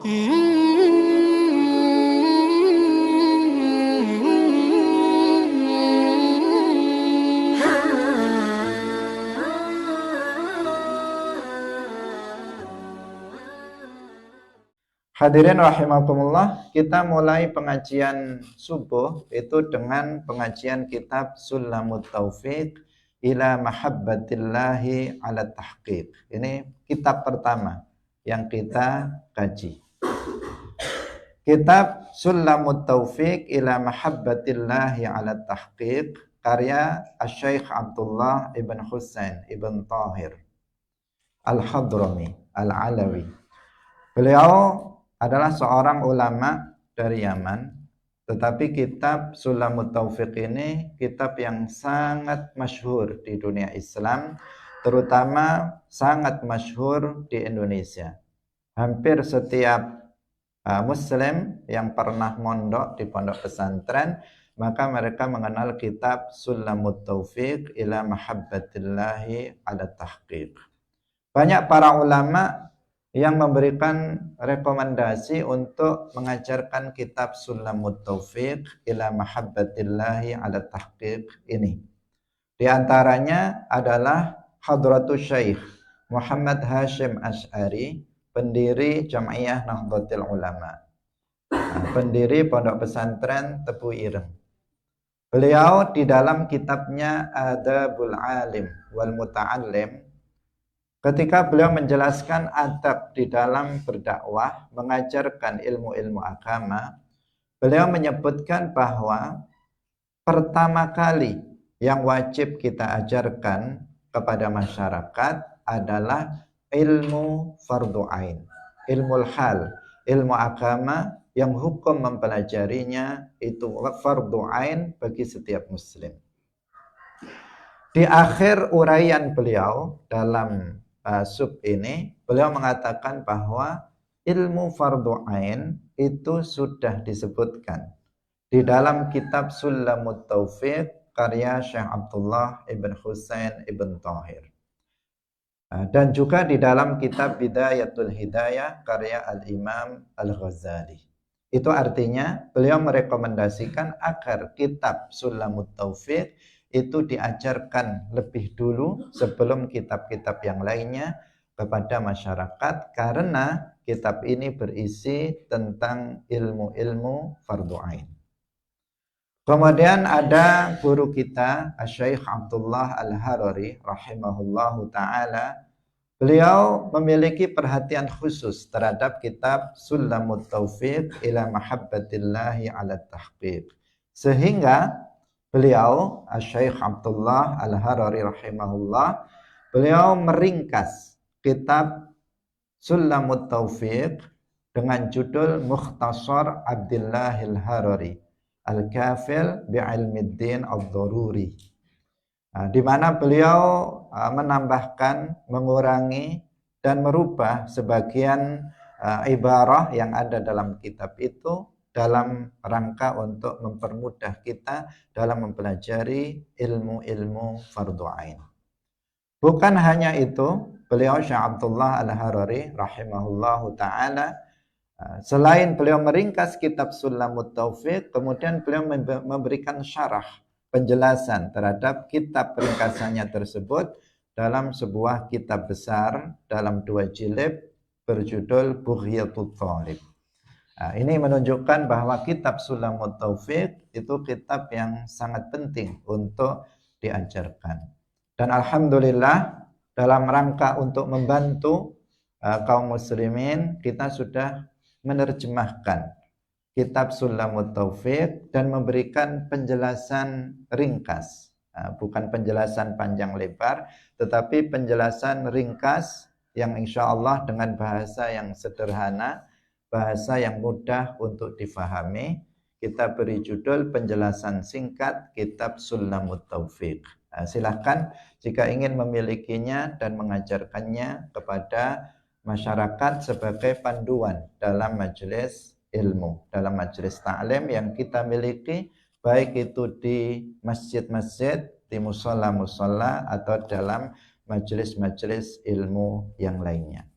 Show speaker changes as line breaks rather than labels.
Hadirin rahimakumullah, kita mulai pengajian subuh itu dengan pengajian kitab Sulamut Taufiq ila Mahabbatillahi ala Tahqiq. Ini kitab pertama yang kita kaji. Kitab Sulamut Taufiq ila Mahabbatillahi ala Tahqiq karya Asy-Syaikh Abdullah ibn Husain ibn Tahir Al-Hadrami Al-Alawi. Beliau adalah seorang ulama dari Yaman, tetapi kitab Sulamut Taufiq ini kitab yang sangat masyhur di dunia Islam, terutama sangat masyhur di Indonesia. Hampir setiap muslim yang pernah mondok di pondok pesantren, maka mereka mengenal kitab Sulamut Taufiq ila Mahabbatillahi ala Tahqiq. Banyak para ulama yang memberikan rekomendasi untuk mengajarkan kitab Sulamut Taufiq ila Mahabbatillahi ala Tahqiq ini. Di antaranya adalah Hadratus Syekh Muhammad Hashim Asy'ari, pendiri Jam'iyah Nahdlatul Ulama, pendiri Pondok Pesantren Tebu Ireng. Beliau di dalam kitabnya Adabul Alim wal Muta'allim, ketika beliau menjelaskan adab di dalam berdakwah, mengajarkan ilmu-ilmu agama, beliau menyebutkan bahwa pertama kali yang wajib kita ajarkan kepada masyarakat adalah ilmu fardu ain, ilmu hal, ilmu agama yang hukum mempelajarinya itu fardu ain bagi setiap muslim. Di akhir uraian beliau dalam sub ini, beliau mengatakan bahwa ilmu fardu ain itu sudah disebutkan di dalam kitab Sulamut Taufiq karya Syekh Abdullah ibn Husain ibn Tahir, dan juga di dalam kitab Bidayatul Hidayah karya Al-Imam Al-Ghazali. Itu artinya beliau merekomendasikan agar kitab Sulamut Taufiq itu diajarkan lebih dulu sebelum kitab-kitab yang lainnya kepada masyarakat, karena kitab ini berisi tentang ilmu-ilmu fardu ain. Kemudian ada guru kita Asy-Syaikh Abdullah Al-Harari rahimahullahu taala. Beliau memiliki perhatian khusus terhadap kitab Sulamut Taufiq ila Mahabbatillahi ala Tahqiq, sehingga beliau, Asy-Syaikh Abdullah Al-Harari rahimahullah, beliau meringkas kitab Sulamut Taufiq dengan judul Mukhtasar Abdullah Al-Harari Al-Kafil bi'ilmiddin ad-daruri, di mana beliau menambahkan, mengurangi, dan merubah sebagian ibarah yang ada dalam kitab itu dalam rangka untuk mempermudah kita dalam mempelajari ilmu-ilmu fardu ain. Bukan hanya itu, beliau Syekh Abdullah Al-Harari rahimahullahu taala, selain beliau meringkas kitab Sulamut Taufiq, kemudian beliau memberikan syarah, penjelasan terhadap kitab ringkasannya tersebut dalam sebuah kitab besar dalam 2 jilid berjudul Bughiyatul Thalib. Ini menunjukkan bahwa kitab Sulamut Taufiq itu kitab yang sangat penting untuk diajarkan. Dan alhamdulillah, dalam rangka untuk membantu kaum muslimin, kita sudah menerjemahkan kitab Sulamut Taufiq dan memberikan penjelasan ringkas, bukan penjelasan panjang lebar, tetapi penjelasan ringkas yang insya Allah dengan bahasa yang sederhana, bahasa yang mudah untuk difahami. Kita beri judul penjelasan singkat kitab Sulamut Taufiq. Silahkan jika ingin memilikinya dan mengajarkannya kepada masyarakat sebagai panduan dalam majelis ilmu, dalam majelis ta'lim yang kita miliki, baik itu di masjid-masjid, di mushola-mushola, atau dalam majelis-majelis ilmu yang lainnya.